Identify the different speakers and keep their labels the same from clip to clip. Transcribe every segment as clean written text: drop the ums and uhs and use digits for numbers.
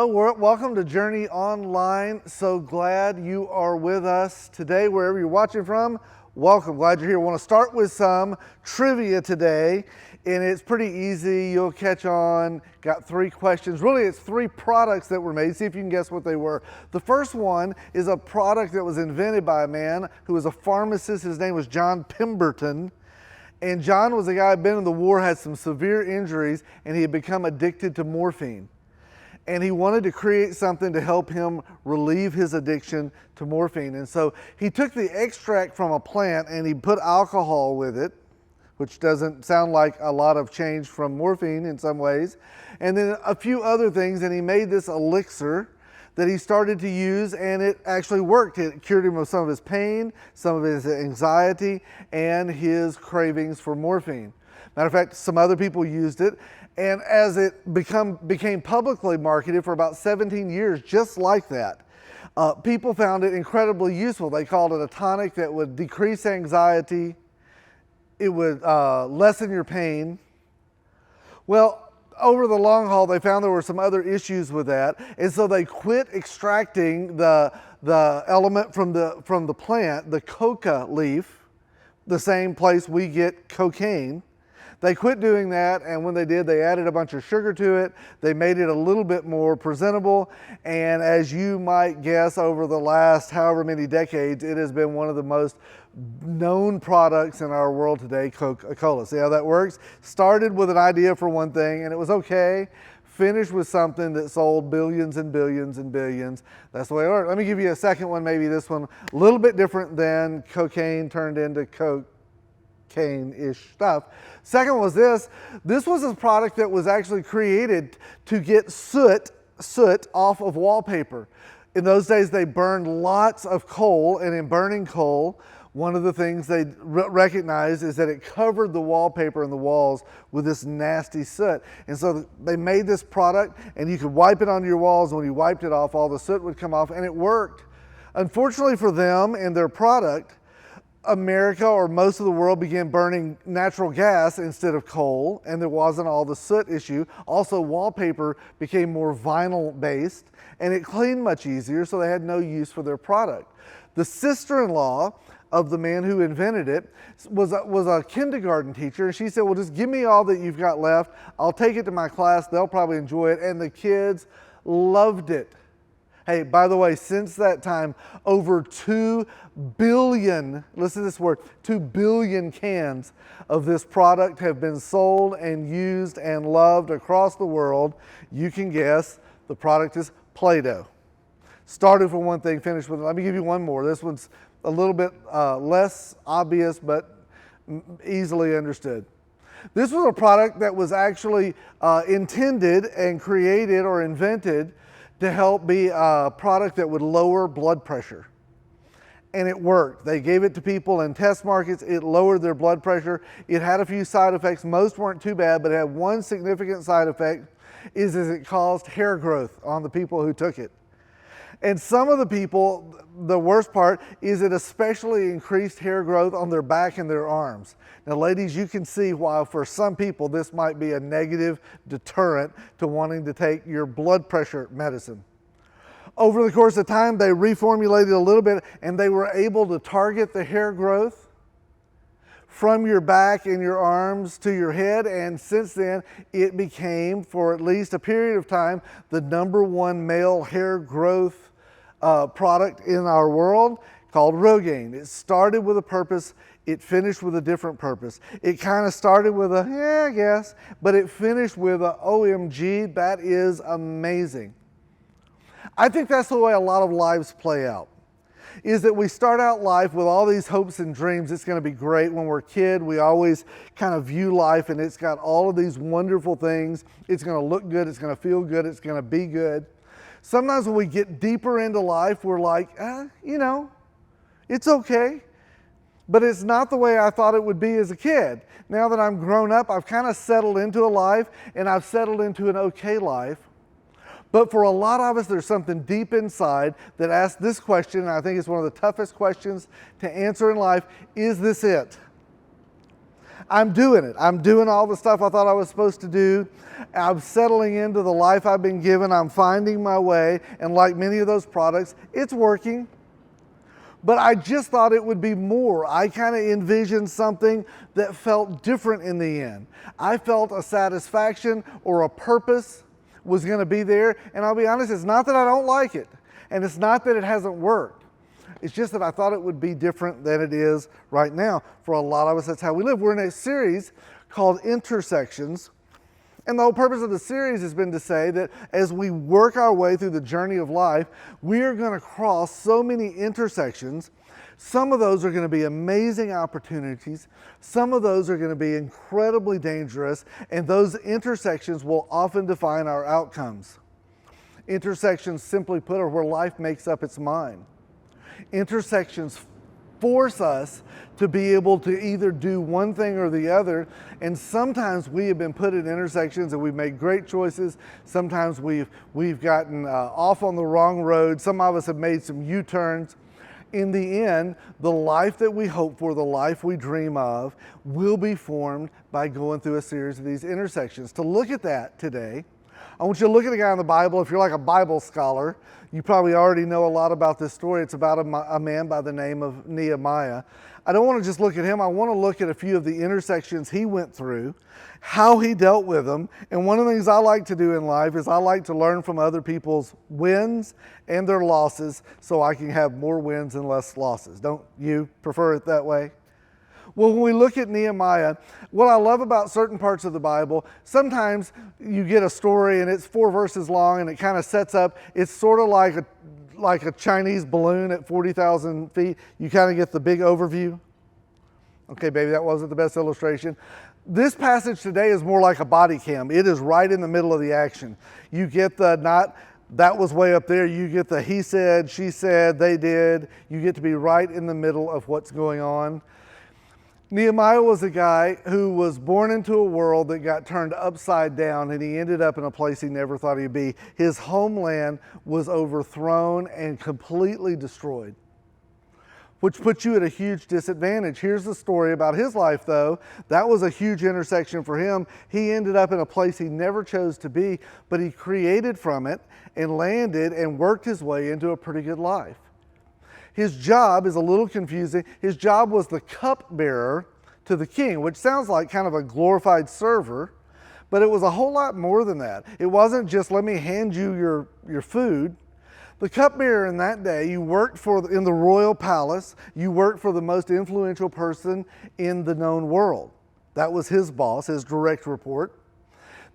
Speaker 1: Hello, welcome to Journey Online. So glad you are with us today, wherever you're watching from. Welcome, glad you're here. I want to start with some trivia today, and it's pretty easy. You'll catch on. Got three questions. Really, it's three products that were made. See if you can guess what they were. The first one is a product that was invented by a man who was a pharmacist. His name was John Pemberton. And John was a guy who had been in the war, had some severe injuries, and he had become addicted to morphine. And he wanted to create something to help him relieve his addiction to morphine. And so he took the extract from a plant and he put alcohol with it, which doesn't sound like a lot of change from morphine in some ways, and then a few other things, and he made this elixir that he started to use, and it actually worked. It cured him of some of his pain, some of his anxiety, and his cravings for morphine. Matter of fact, some other people used it, and as it became publicly marketed for about 17 years, just like that, people found it incredibly useful. They called it a tonic that would decrease anxiety. It would lessen your pain. Well, over the long haul, they found there were some other issues with that, and so they quit extracting the element from the plant, the coca leaf, the same place we get cocaine. They quit doing that, and when they did, they added a bunch of sugar to it. They made it a little bit more presentable, and as you might guess, over the last however many decades, it has been one of the most known products in our world today, Coca-Cola. See how that works? Started with an idea for one thing, and it was okay. Finished with something that sold billions and billions and billions. That's the way it works. Let me give you a second one, maybe this one, a little bit different than cocaine turned into cocaine-ish stuff. Second was this. This was a product that was actually created to get soot off of wallpaper. In those days, they burned lots of coal, and in burning coal, one of the things they recognized is that it covered the wallpaper and the walls with this nasty soot. And so they made this product, and you could wipe it on your walls, and when you wiped it off, all the soot would come off, and it worked. Unfortunately for them and their product, America, or most of the world, began burning natural gas instead of coal, and there wasn't all the soot issue. Also, wallpaper became more vinyl based, and it cleaned much easier, so they had no use for their product. The sister-in-law of the man who invented it was a kindergarten teacher, and she said, well, just give me all that you've got left. I'll take it to my class. They'll probably enjoy it, and the kids loved it. Hey, by the way, since that time, over 2 billion, listen to this word, 2 billion cans of this product have been sold and used and loved across the world. You can guess the product is Play-Doh. Started for one thing, finished with, let me give you one more. This one's a little bit less obvious, but easily understood. This was a product that was actually intended and created or invented to help be a product that would lower blood pressure. And it worked. They gave it to people in test markets. It lowered their blood pressure. It had a few side effects. Most weren't too bad, but it had one significant side effect, is it caused hair growth on the people who took it. And some of the people, the worst part is it especially increased hair growth on their back and their arms. Now, ladies, you can see why for some people this might be a negative deterrent to wanting to take your blood pressure medicine. Over the course of time, they reformulated a little bit, and they were able to target the hair growth from your back and your arms to your head, and since then it became, for at least a period of time, the #1 male hair growth product in our world, called Rogaine. It started with a purpose, it finished with a different purpose. It kind of started with a, yeah, I guess, but it finished with a, OMG, that is amazing. I think that's the way a lot of lives play out, is that we start out life with all these hopes and dreams. It's going to be great. When we're a kid, we always kind of view life, and it's got all of these wonderful things. It's going to look good, it's going to feel good, it's going to be good. Sometimes when we get deeper into life, we're like, you know, it's okay, but it's not the way I thought it would be as a kid. Now that I'm grown up, I've kind of settled into a life, and I've settled into an okay life. But for a lot of us, there's something deep inside that asks this question, and I think it's one of the toughest questions to answer in life: is this it? I'm doing it. I'm doing all the stuff I thought I was supposed to do. I'm settling into the life I've been given. I'm finding my way. And like many of those products, it's working. But I just thought it would be more. I kind of envisioned something that felt different in the end. I felt a satisfaction or a purpose was going to be there. And I'll be honest, it's not that I don't like it. And it's not that it hasn't worked. It's just that I thought it would be different than it is right now. For a lot of us, that's how we live. We're in a series called Intersections. And the whole purpose of the series has been to say that as we work our way through the journey of life, we are going to cross so many intersections. Some of those are going to be amazing opportunities. Some of those are going to be incredibly dangerous. And those intersections will often define our outcomes. Intersections, simply put, are where life makes up its mind. Intersections force us to be able to either do one thing or the other. And sometimes we have been put at intersections and we've made great choices. Sometimes we've gotten off on the wrong road. Some of us have made some U-turns. In the end, the life that we hope for, the life we dream of, will be formed by going through a series of these intersections. To look at that today, I want you to look at a guy in the Bible. If you're like a Bible scholar, you probably already know a lot about this story. It's about a man by the name of Nehemiah. I don't want to just look at him. I want to look at a few of the intersections he went through, how he dealt with them. And one of the things I like to do in life is I like to learn from other people's wins and their losses so I can have more wins and less losses. Don't you prefer it that way? Well, when we look at Nehemiah, what I love about certain parts of the Bible, sometimes you get a story and it's 4 verses long and it kind of sets up, it's sort of like a Chinese balloon at 40,000 feet. You kind of get the big overview. Okay, baby, that wasn't the best illustration. This passage today is more like a body cam. It is right in the middle of the action. You get the not, that was way up there. You get the he said, she said, they did. You get to be right in the middle of what's going on. Nehemiah was a guy who was born into a world that got turned upside down, and he ended up in a place he never thought he'd be. His homeland was overthrown and completely destroyed, which puts you at a huge disadvantage. Here's the story about his life, though. That was a huge intersection for him. He ended up in a place he never chose to be, but he created from it and landed and worked his way into a pretty good life. His job is a little confusing. His job was the cupbearer to the king, which sounds like kind of a glorified server, but it was a whole lot more than that. It wasn't just let me hand you your food. The cupbearer in that day, you worked in the royal palace, you worked for the most influential person in the known world. That was his boss, his direct report.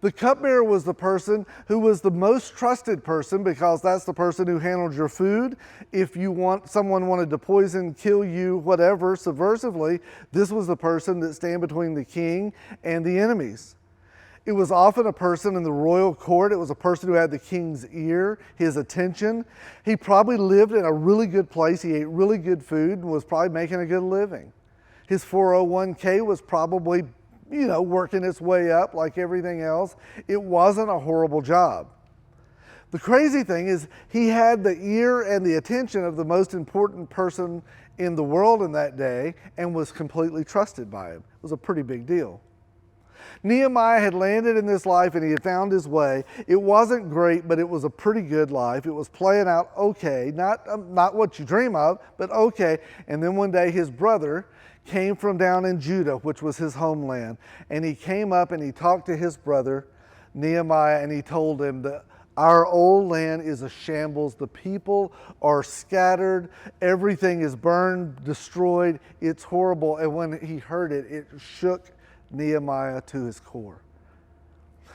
Speaker 1: The cupbearer was the person who was the most trusted person because that's the person who handled your food. If someone wanted to poison, kill you, whatever, subversively, this was the person that stand between the king and the enemies. It was often a person in the royal court. It was a person who had the king's ear, his attention. He probably lived in a really good place. He ate really good food and was probably making a good living. His 401k was probably working its way up like everything else. It wasn't a horrible job. The crazy thing is he had the ear and the attention of the most important person in the world in that day and was completely trusted by him. It was a pretty big deal. Nehemiah had landed in this life and he had found his way. It wasn't great, but it was a pretty good life. It was playing out okay, not what you dream of, but okay. And then one day his brother came from down in Judah, which was his homeland. And he came up and he talked to his brother, Nehemiah, and he told him that our old land is a shambles. The people are scattered. Everything is burned, destroyed. It's horrible. And when he heard it, it shook Nehemiah to his core.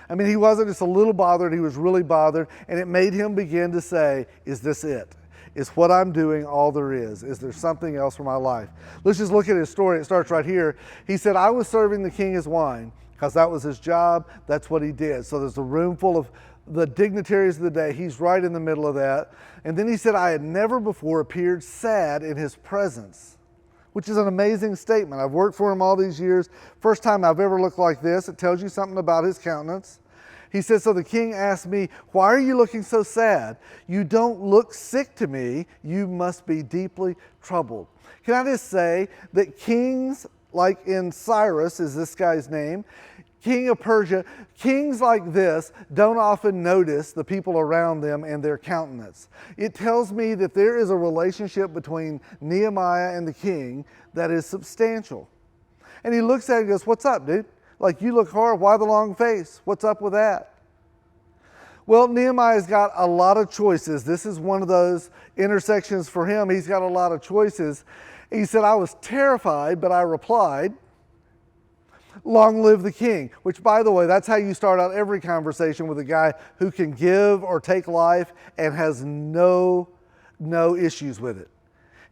Speaker 1: I mean, he wasn't just a little bothered, he was really bothered. And it made him begin to say, is this it? Is what I'm doing all there is? Is there something else for my life? Let's just look at his story. It starts right here. He said, I was serving the king his wine because that was his job. That's what he did. So there's a room full of the dignitaries of the day. He's right in the middle of that. And then he said, I had never before appeared sad in his presence, which is an amazing statement. I've worked for him all these years. First time I've ever looked like this. It tells you something about his countenance. He said, so the king asked me, why are you looking so sad? You don't look sick to me. You must be deeply troubled. Can I just say that kings like in Cyrus is this guy's name, king of Persia. Kings like this don't often notice the people around them and their countenance. It tells me that there is a relationship between Nehemiah and the king that is substantial. And he looks at it and goes, "What's up, dude? Like, you look hard. Why the long face? What's up with that?" Well, Nehemiah's got a lot of choices. This is one of those intersections for him. He's got a lot of choices. He said, "I was terrified, but I replied, 'Long live the king,'" which, by the way, that's how you start out every conversation with a guy who can give or take life and has no issues with it.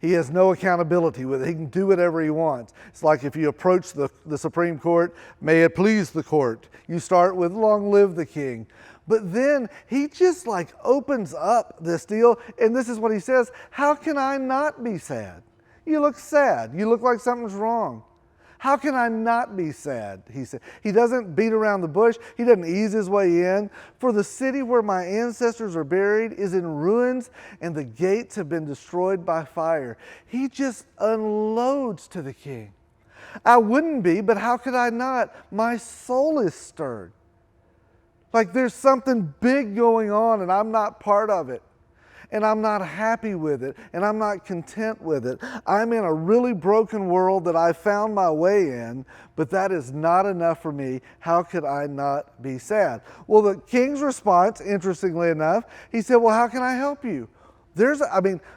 Speaker 1: He has no accountability with it. He can do whatever he wants. It's like if you approach the Supreme Court, "May it please the court." You start with, "Long live the king." But then he just like opens up this deal, and this is what he says: "How can I not be sad? You look sad. You look like something's wrong. How can I not be sad?" He said. He doesn't beat around the bush. He doesn't ease his way in. "For the city where my ancestors are buried is in ruins, and the gates have been destroyed by fire." He just unloads to the king. "I wouldn't be, but how could I not? My soul is stirred. Like there's something big going on, and I'm not part of it. And I'm not happy with it, and I'm not content with it. I'm in a really broken world that I found my way in, but that is not enough for me. How could I not be sad?" Well, the king's response, interestingly enough, he said, "Well, how can I help you?"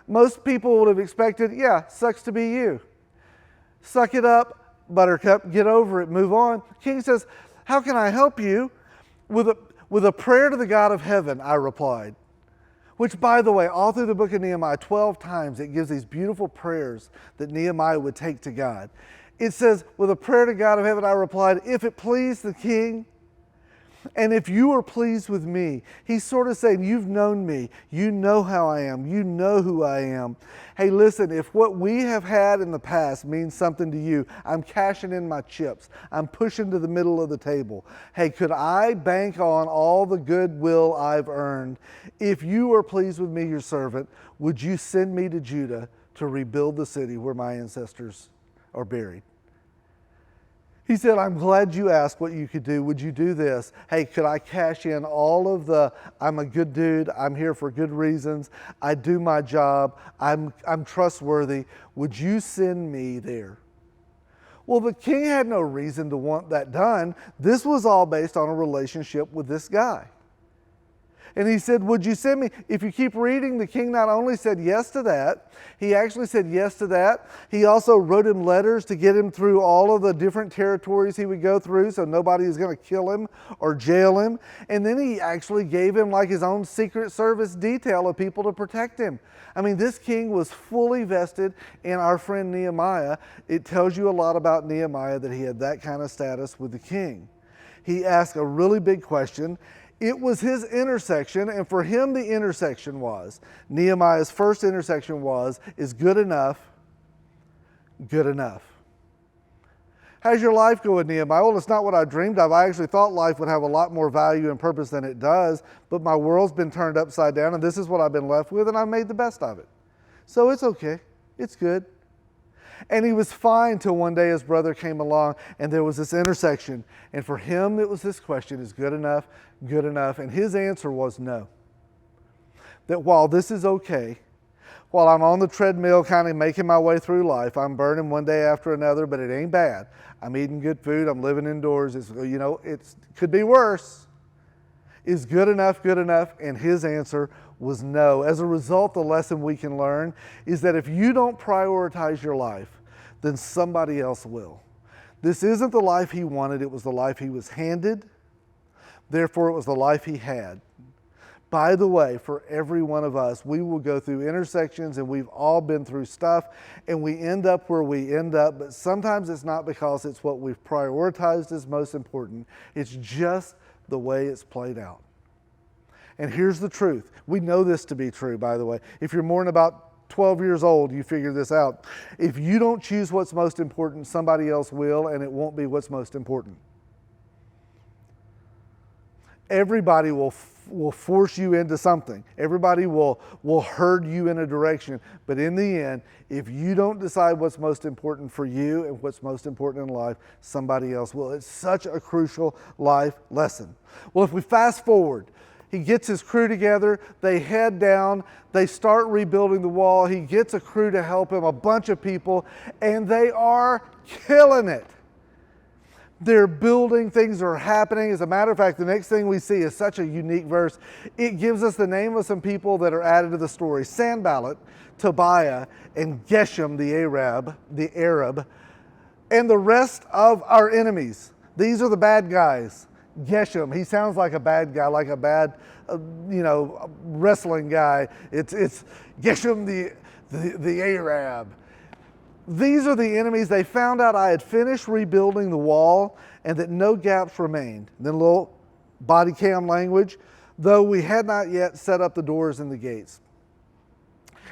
Speaker 1: Most people would have expected, "Yeah, sucks to be you. Suck it up, buttercup, get over it, move on." King says, "How can I help you?" With a prayer to the God of heaven, I replied. Which, by the way, all through the book of Nehemiah, 12 times it gives these beautiful prayers that Nehemiah would take to God. It says, "With a prayer to God of heaven, I replied, 'If it please the king, and if you are pleased with me.'" He's sort of saying, "You've known me. You know how I am. You know who I am. Hey, listen, if what we have had in the past means something to you, I'm cashing in my chips. I'm pushing to the middle of the table. Hey, could I bank on all the goodwill I've earned? If you are pleased with me, your servant, would you send me to Judah to rebuild the city where my ancestors are buried?" He said, "I'm glad you asked what you could do. Would you do this? Hey, could I cash in all of the, I'm a good dude, I'm here for good reasons, I do my job, I'm trustworthy. Would you send me there?" Well, the king had no reason to want that done. This was all based on a relationship with this guy. And he said, "Would you send me?" If you keep reading, the king not only said yes to that, he actually said yes to that. He also wrote him letters to get him through all of the different territories he would go through so nobody was going to kill him or jail him. And then he actually gave him like his own Secret Service detail of people to protect him. I mean, this king was fully vested in our friend Nehemiah. It tells you a lot about Nehemiah that he had that kind of status with the king. He asked a really big question. It was his intersection, and for him the intersection was, Nehemiah's first intersection was, is good enough good enough? How's your life going, Nehemiah? Well, it's not what I dreamed of. I actually thought life would have a lot more value and purpose than it does, but my world's been turned upside down, and this is what I've been left with, and I've made the best of it. So it's okay. It's good. And he was fine till one day his brother came along and there was this intersection. And for him, it was this question, is good enough good enough? And his answer was no. That while this is okay, while I'm on the treadmill kind of making my way through life, I'm burning one day after another, but it ain't bad. I'm eating good food. I'm living indoors. It could be worse. Is good enough good enough? And his answer was no. As a result, the lesson we can learn is that if you don't prioritize your life, then somebody else will. This isn't the life he wanted. It was the life he was handed. Therefore, it was the life he had. By the way, for every one of us, we will go through intersections and we've all been through stuff and we end up where we end up, but sometimes it's not because it's what we've prioritized as most important. It's just the way it's played out. And here's the truth. We know this to be true, by the way. If you're more than about 12 years old, you figure this out. If you don't choose what's most important, somebody else will, and it won't be what's most important. Everybody will force you into something. Everybody will herd you in a direction. But in the end, if you don't decide what's most important for you and what's most important in life, somebody else will. It's such a crucial life lesson. Well, if we fast forward, he gets his crew together, they head down, they start rebuilding the wall. He gets a crew to help him, a bunch of people, and they are killing it. They're building, things are happening. As a matter of fact, the next thing we see is such a unique verse. It gives us the name of some people that are added to the story: Sanballat, Tobiah, and Geshem the Arab, and the rest of our enemies. These are the bad guys. Geshem, he sounds like a bad guy, like a bad, wrestling guy. It's Geshem the Arab. These are the enemies. They found out I had finished rebuilding the wall and that no gaps remained. Then a little body cam language, though we had not yet set up the doors and the gates.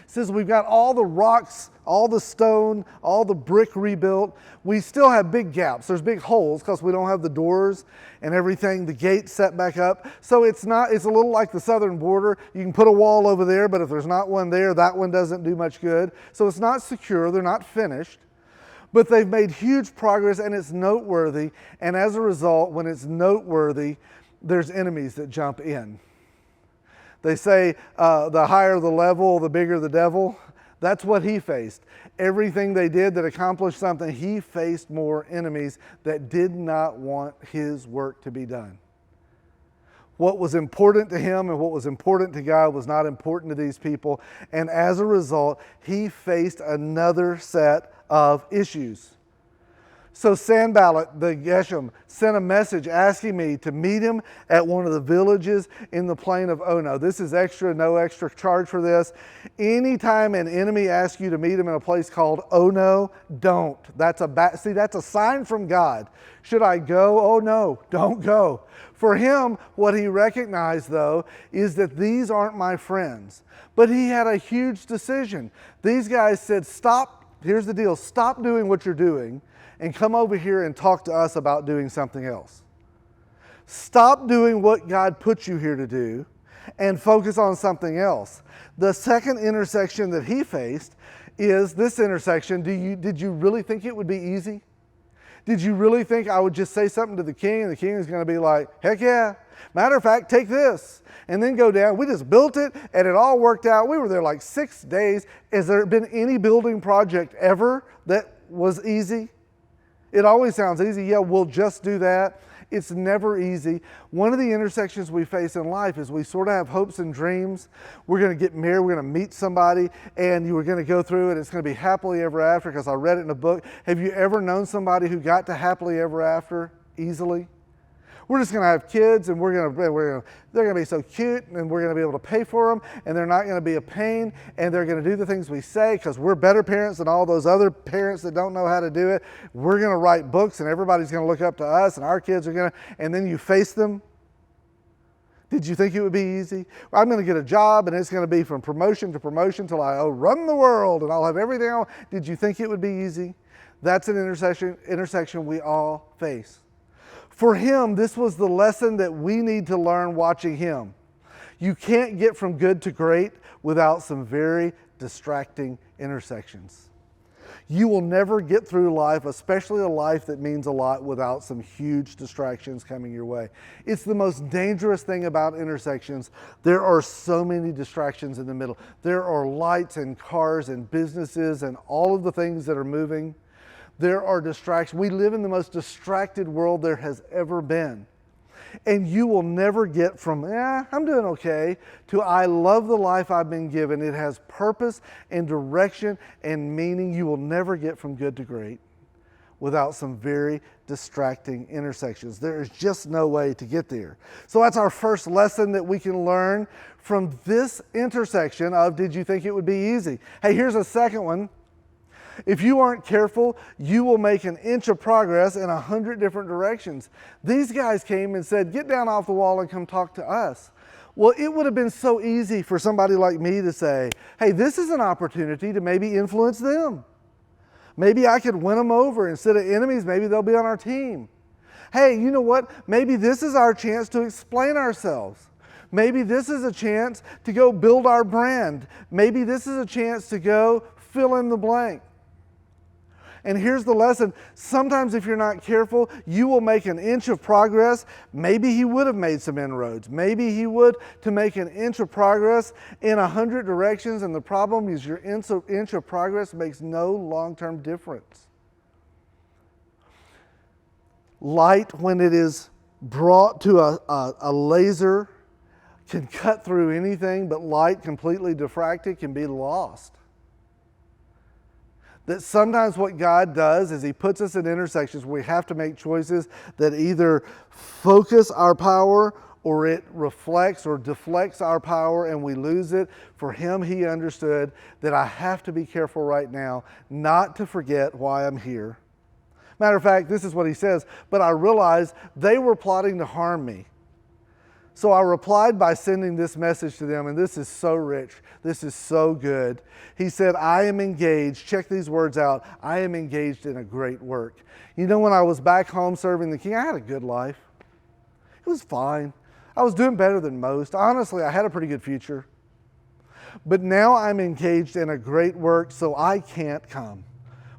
Speaker 1: It says we've got all the rocks, all the stone, all the brick rebuilt. We still have big gaps. There's big holes because we don't have the doors and everything, the gates set back up. So it's a little like the southern border. You can put a wall over there, but if there's not one there, that one doesn't do much good. So it's not secure. They're not finished. But they've made huge progress and it's noteworthy. And as a result, when it's noteworthy, there's enemies that jump in. They say the higher the level, the bigger the devil. That's what he faced. Everything they did that accomplished something, he faced more enemies that did not want his work to be done. What was important to him and what was important to God was not important to these people. And as a result, he faced another set of issues. So Sanballat, the Geshem, sent a message asking me to meet him at one of the villages in the plain of Ono. This is extra, no extra charge for this. Anytime an enemy asks you to meet him in a place called Ono, don't. That's a sign from God. Should I go? Oh no, don't go. For him, what he recognized though, is that these aren't my friends. But he had a huge decision. These guys said, stop, here's the deal, stop doing what you're doing and come over here and talk to us about doing something else. Stop doing what God put you here to do and focus on something else. The second intersection that he faced is this intersection. Did you really think it would be easy? Did you really think I would just say something to the king and the king is going to be like, heck yeah. Matter of fact, take this and then go down. We just built it and it all worked out. We were there like 6 days. Has there been any building project ever that was easy? It always sounds easy. Yeah, we'll just do that. It's never easy. One of the intersections we face in life is we sort of have hopes and dreams. We're going to get married. We're going to meet somebody and you were going to go through it. It's going to be happily ever after because I read it in a book. Have you ever known somebody who got to happily ever after easily? We're just going to have kids and they're going to be so cute and we're going to be able to pay for them and they're not going to be a pain and they're going to do the things we say because we're better parents than all those other parents that don't know how to do it. We're going to write books and everybody's going to look up to us and our kids are going to, and then you face them. Did you think it would be easy? I'm going to get a job and it's going to be from promotion to promotion till I run the world and I'll have everything I want. Did you think it would be easy? That's an intersection we all face. For him, this was the lesson that we need to learn watching him. You can't get from good to great without some very distracting intersections. You will never get through life, especially a life that means a lot, without some huge distractions coming your way. It's the most dangerous thing about intersections. There are so many distractions in the middle. There are lights and cars and businesses and all of the things that are moving. There are distractions. We live in the most distracted world there has ever been. And you will never get from, I'm doing okay, to I love the life I've been given. It has purpose and direction and meaning. You will never get from good to great without some very distracting intersections. There is just no way to get there. So that's our first lesson that we can learn from this intersection of did you think it would be easy? Hey, here's a second one. If you aren't careful, you will make an inch of progress in 100 different directions. These guys came and said, get down off the wall and come talk to us. Well, it would have been so easy for somebody like me to say, hey, this is an opportunity to maybe influence them. Maybe I could win them over. Instead of enemies, maybe they'll be on our team. Hey, you know what? Maybe this is our chance to explain ourselves. Maybe this is a chance to go build our brand. Maybe this is a chance to go fill in the blank. And here's the lesson. Sometimes if you're not careful, you will make an inch of progress. Maybe he would have made some inroads. Maybe he would to make an inch of progress in 100 directions. And the problem is your inch of progress makes no long-term difference. Light, when it is brought to a laser, can cut through anything, but light completely diffracted can be lost. That sometimes what God does is he puts us in intersections where we have to make choices that either focus our power or it reflects or deflects our power and we lose it. For him, he understood that I have to be careful right now not to forget why I'm here. Matter of fact, this is what he says, but I realized they were plotting to harm me. So I replied by sending this message to them, and this is so rich. This is so good. He said, I am engaged. Check these words out. I am engaged in a great work. You know, when I was back home serving the King, I had a good life. It was fine. I was doing better than most. Honestly, I had a pretty good future. But now I'm engaged in a great work, so I can't come.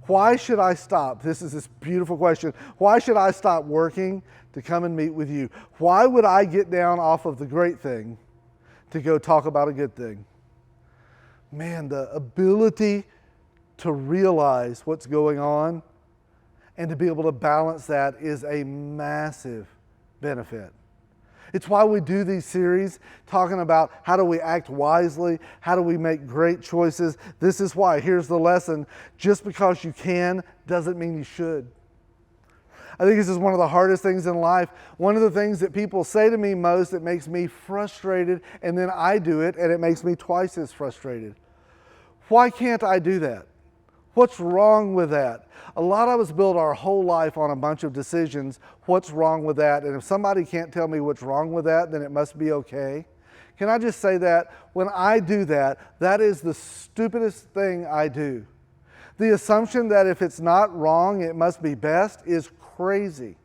Speaker 1: Why should I stop? This is this beautiful question. Why should I stop working to come and meet with you? Why would I get down off of the great thing to go talk about a good thing? Man, the ability to realize what's going on and to be able to balance that is a massive benefit. It's why we do these series talking about how do we act wisely, how do we make great choices. This is why. Here's the lesson. Just because you can doesn't mean you should. I think this is one of the hardest things in life. One of the things that people say to me most that makes me frustrated, and then I do it and it makes me twice as frustrated. Why can't I do that? What's wrong with that? A lot of us build our whole life on a bunch of decisions. What's wrong with that? And if somebody can't tell me what's wrong with that, then it must be okay. Can I just say that? When I do that, that is the stupidest thing I do. The assumption that if it's not wrong, it must be best is crazy.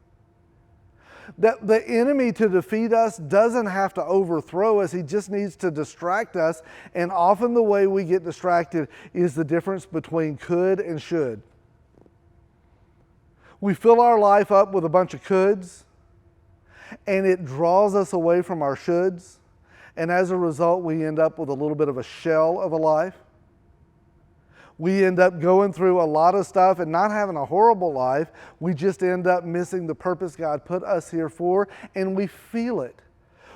Speaker 1: That the enemy to defeat us doesn't have to overthrow us. He just needs to distract us. And often the way we get distracted is the difference between could and should. We fill our life up with a bunch of coulds, and it draws us away from our shoulds. And as a result, we end up with a little bit of a shell of a life. We end up going through a lot of stuff and not having a horrible life. We just end up missing the purpose God put us here for, and we feel it.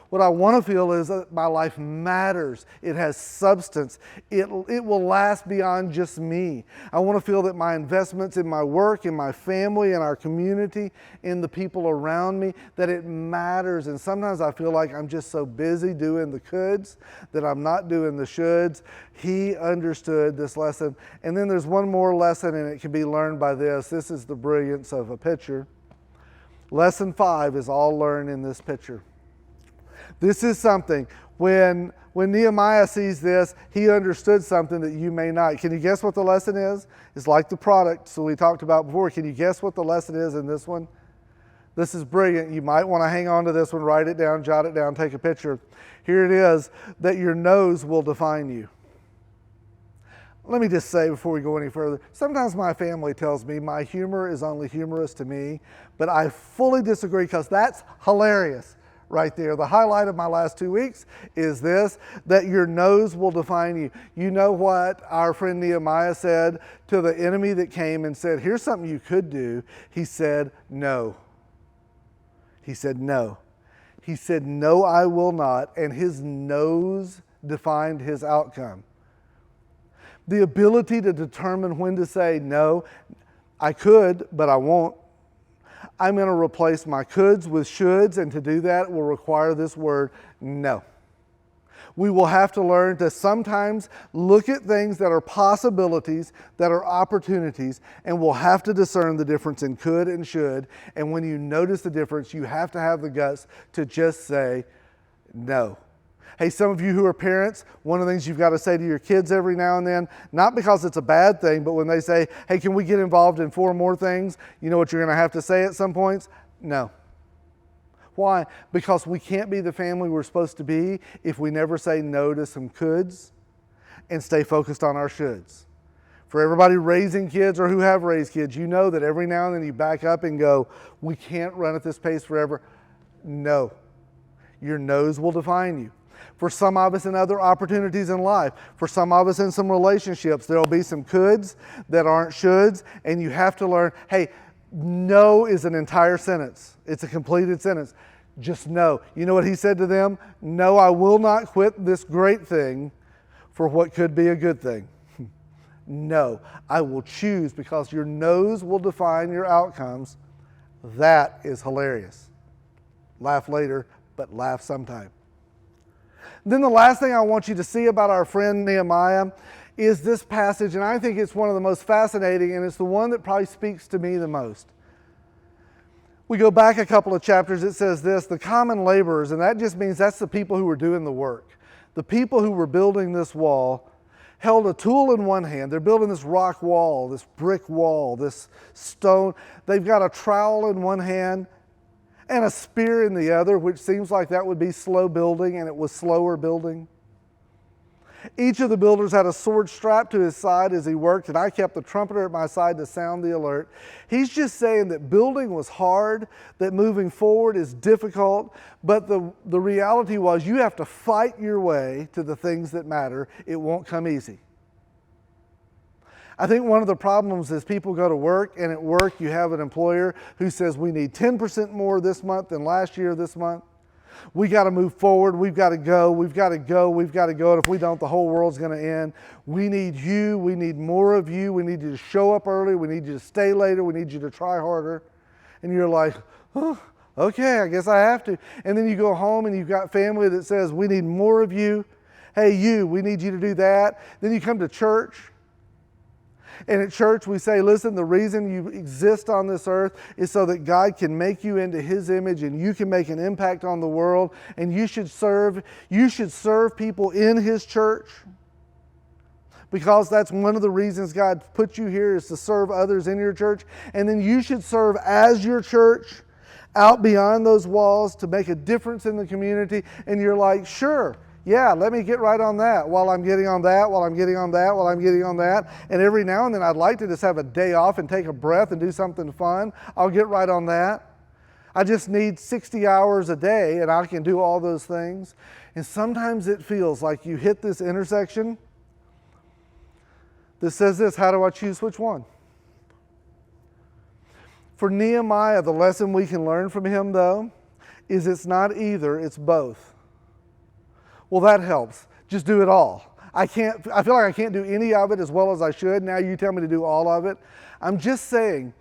Speaker 1: What I want to feel is that my life matters. It has substance. It will last beyond just me. I want to feel that my investments in my work, in my family, in our community, in the people around me, that it matters. And sometimes I feel like I'm just so busy doing the coulds that I'm not doing the shoulds. He understood this lesson. And then there's one more lesson, and it can be learned by this. This is the brilliance of a picture. Lesson 5 is all learned in this picture. This is something, when Nehemiah sees this, he understood something that you may not. Can you guess what the lesson is? It's like the product, so we talked about before. Can you guess what the lesson is in this one? This is brilliant. You might want to hang on to this one, write it down, jot it down, take a picture. Here it is, that your nose will define you. Let me just say before we go any further, sometimes my family tells me my humor is only humorous to me, but I fully disagree because that's hilarious. Right there. The highlight of my last 2 weeks is this, that your nose will define you. You know what our friend Nehemiah said to the enemy that came and said, here's something you could do. He said, no. He said, no. He said, no, I will not. And his nose defined his outcome. The ability to determine when to say, no, I could, but I won't. I'm going to replace my coulds with shoulds, and to do that will require this word, no. We will have to learn to sometimes look at things that are possibilities, that are opportunities, and we'll have to discern the difference in could and should. And when you notice the difference, you have to have the guts to just say no. Hey, some of you who are parents, one of the things you've got to say to your kids every now and then, not because it's a bad thing, but when they say, hey, can we get involved in 4 more things? You know what you're going to have to say at some points? No. Why? Because we can't be the family we're supposed to be if we never say no to some coulds and stay focused on our shoulds. For everybody raising kids or who have raised kids, you know that every now and then you back up and go, we can't run at this pace forever. No. Your no's will define you. For some of us in other opportunities in life, for some of us in some relationships, there'll be some coulds that aren't shoulds, and you have to learn, hey, no is an entire sentence. It's a completed sentence. Just no. You know what he said to them? No, I will not quit this great thing for what could be a good thing. No, I will choose, because your no's will define your outcomes. That is hilarious. Laugh later, but laugh sometime. Then the last thing I want you to see about our friend Nehemiah is this passage, and I think it's one of the most fascinating, and it's the one that probably speaks to me the most. We go back a couple of chapters, it says this, the common laborers, and that just means that's the people who were doing the work. The people who were building this wall held a tool in one hand. They're building this rock wall, this brick wall, this stone. They've got a trowel in one hand and a spear in the other, which seems like that would be slow building, and it was slower building. Each of the builders had a sword strapped to his side as he worked, and I kept the trumpeter at my side to sound the alert. He's just saying that building was hard, that moving forward is difficult, but the reality was you have to fight your way to the things that matter. It won't come easy. I think one of the problems is people go to work, and at work you have an employer who says we need 10% more this month than last year this month. We got to move forward. We've got to go. We've got to go. We've got to go. And if we don't, the whole world's going to end. We need you. We need more of you. We need you to show up early. We need you to stay later. We need you to try harder. And you're like, oh, okay, I guess I have to. And then you go home and you've got family that says, we need more of you. Hey, you, we need you to do that. Then you come to church. And at church we say, listen, the reason you exist on this earth is so that God can make you into His image and you can make an impact on the world, and you should serve people in His church, because that's one of the reasons God put you here, is to serve others in your church. And then you should serve as your church out beyond those walls to make a difference in the community. And you're like, sure. Yeah, let me get right on that while I'm getting on that, while I'm getting on that, while I'm getting on that. And every now and then I'd like to just have a day off and take a breath and do something fun. I'll get right on that. I just need 60 hours a day and I can do all those things. And sometimes it feels like you hit this intersection that says this, how do I choose which one? For Nehemiah, the lesson we can learn from him, though, is it's not either, it's both. Well, that helps. Just do it all. I feel like I can't do any of it as well as I should. Now you tell me to do all of it. I'm just saying,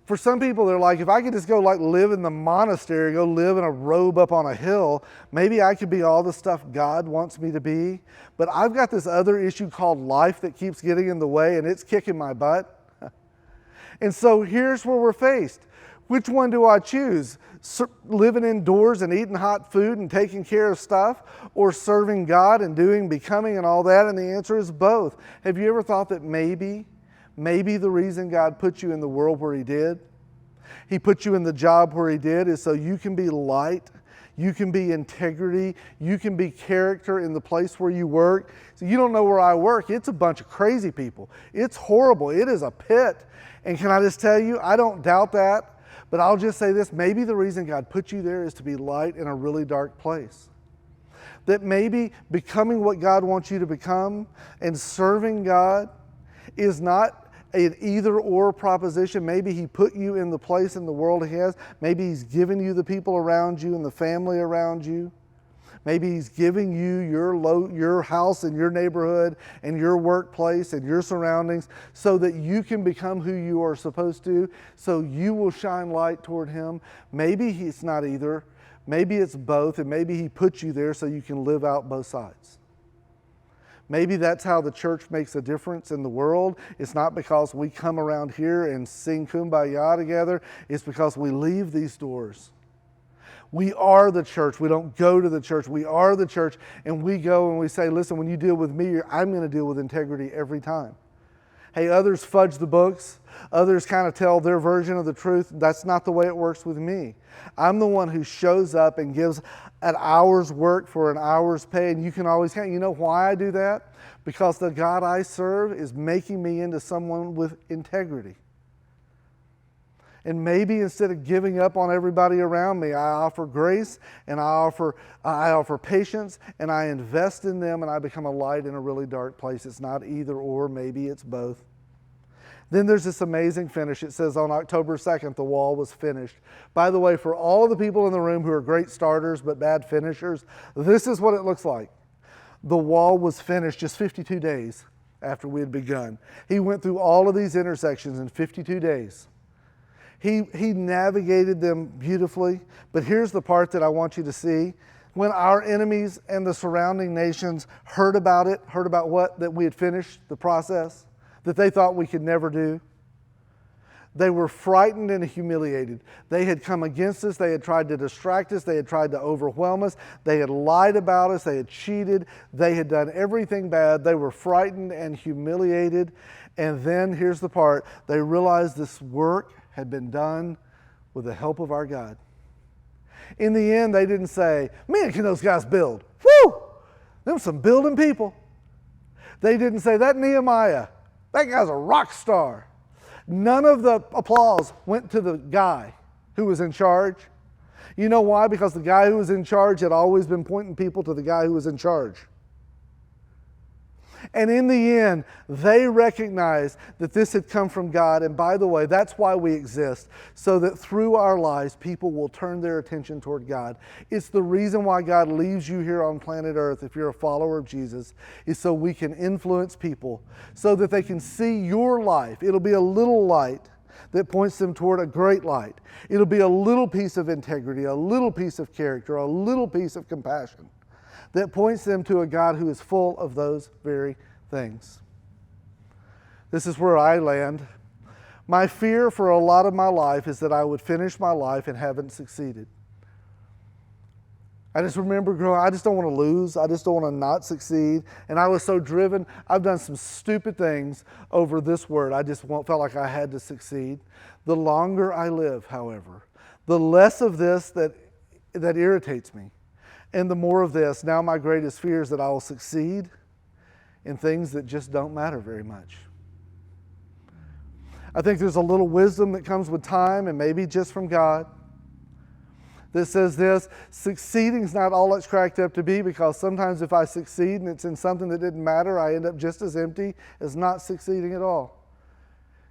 Speaker 1: for some people, they're like, if I could just go live in the monastery, go live in a robe up on a hill, maybe I could be all the stuff God wants me to be. But I've got this other issue called life that keeps getting in the way, and it's kicking my butt. And so here's where we're faced. Which one do I choose? Living indoors and eating hot food and taking care of stuff, or serving God and becoming and all that? And the answer is both. Have you ever thought that maybe the reason God put you in the world where He did, He put you in the job where He did, is so you can be light, you can be integrity, you can be character in the place where you work. So you don't know where I work. It's a bunch of crazy people. It's horrible. It is a pit. And can I just tell you, I don't doubt that. But I'll just say this, maybe the reason God put you there is to be light in a really dark place. That maybe becoming what God wants you to become and serving God is not an either or proposition. Maybe He put you in the place in the world He has. Maybe He's given you the people around you and the family around you. Maybe He's giving you your house and your neighborhood and your workplace and your surroundings so that you can become who you are supposed to, so you will shine light toward Him. Maybe it's not either. Maybe it's both, and maybe He put you there so you can live out both sides. Maybe that's how the church makes a difference in the world. It's not because we come around here and sing Kumbaya together. It's because we leave these doors. We are the church. We don't go to the church. We are the church, and we go and we say, listen, when you deal with me, I'm going to deal with integrity every time. Hey, others fudge the books. Others kind of tell their version of the truth. That's not the way it works with me. I'm the one who shows up and gives an hour's work for an hour's pay. And you can always count. You know why I do that? Because the God I serve is making me into someone with integrity. And maybe instead of giving up on everybody around me, I offer grace and I offer patience and I invest in them and I become a light in a really dark place. It's not either or, maybe it's both. Then there's this amazing finish. It says on October 2nd, the wall was finished. By the way, for all of the people in the room who are great starters but bad finishers, this is what it looks like. The wall was finished just 52 days after we had begun. He went through all of these intersections in 52 days. He navigated them beautifully, but here's the part that I want you to see. When our enemies and the surrounding nations heard about it, heard about what? That we had finished the process, that they thought we could never do. They were frightened and humiliated. They had come against us. They had tried to distract us. They had tried to overwhelm us. They had lied about us. They had cheated. They had done everything bad. They were frightened and humiliated. And then here's the part. They realized this work had been done with the help of our God. In the end, they didn't say, man, can those guys build? Woo! Them some building people. They didn't say, that Nehemiah, that guy's a rock star. None of the applause went to the guy who was in charge. You know why? Because the guy who was in charge had always been pointing people to the guy who was in charge. And in the end, they recognized that this had come from God. And by the way, that's why we exist, so that through our lives, people will turn their attention toward God. It's the reason why God leaves you here on planet Earth, if you're a follower of Jesus, is so we can influence people, so that they can see your life. It'll be a little light that points them toward a great light. It'll be a little piece of integrity, a little piece of character, a little piece of compassion that points them to a God who is full of those very things. This is where I land. My fear for a lot of my life is that I would finish my life and haven't succeeded. I just remember growing, I just don't want to lose. I just don't want to not succeed. And I was so driven. I've done some stupid things over this word. I just felt like I had to succeed. The longer I live, however, the less of this that irritates me. And the more of this, now my greatest fear is that I will succeed in things that just don't matter very much. I think there's a little wisdom that comes with time, and maybe just from God, that says this: succeeding is not all it's cracked up to be, because sometimes if I succeed and it's in something that didn't matter, I end up just as empty as not succeeding at all.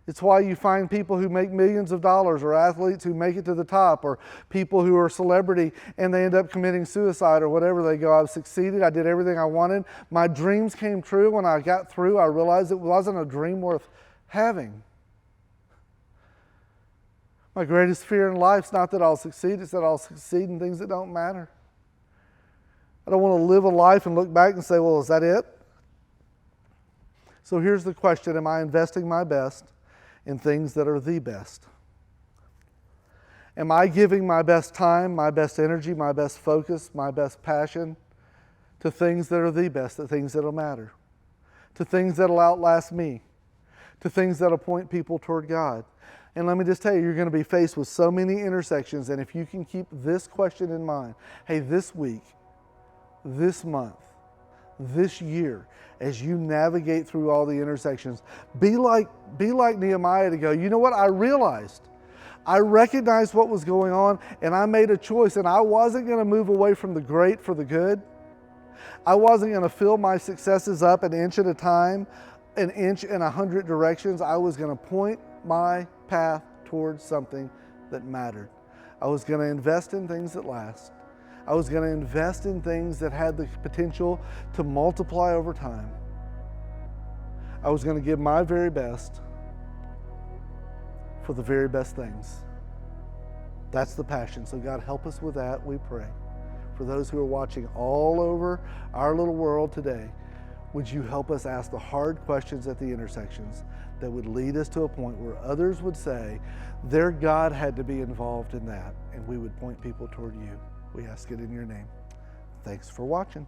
Speaker 1: It's why you find people who make millions of dollars, or athletes who make it to the top, or people who are celebrity and they end up committing suicide or whatever. They go, I've succeeded, I did everything I wanted, my dreams came true. When I got through, I realized it wasn't a dream worth having. My greatest fear in life is not that I'll succeed, it's that I'll succeed in things that don't matter. I don't want to live a life and look back and say, well, is that it? So here's the question: am I investing my best in things that are the best? Am I giving my best time, my best energy, my best focus, my best passion to things that are the best, to things that will matter, to things that will outlast me, to things that will point people toward God? And let me just tell you, you're going to be faced with so many intersections, and if you can keep this question in mind, hey, this week, this month, this year, as you navigate through all the intersections, be like Nehemiah to go, you know what, I recognized what was going on, and I made a choice, and I wasn't going to move away from the great for the good. I wasn't going to fill my successes up an inch at a time, an inch in 100 directions. I was going to point my path towards something that mattered. I was going to invest in things that last. I was going to invest in things that had the potential to multiply over time. I was going to give my very best for the very best things. That's the passion. So God, help us with that, we pray. For those who are watching all over our little world today, would you help us ask the hard questions at the intersections that would lead us to a point where others would say, their God had to be involved in that, and we would point people toward you. We ask it in your name. Thanks for watching.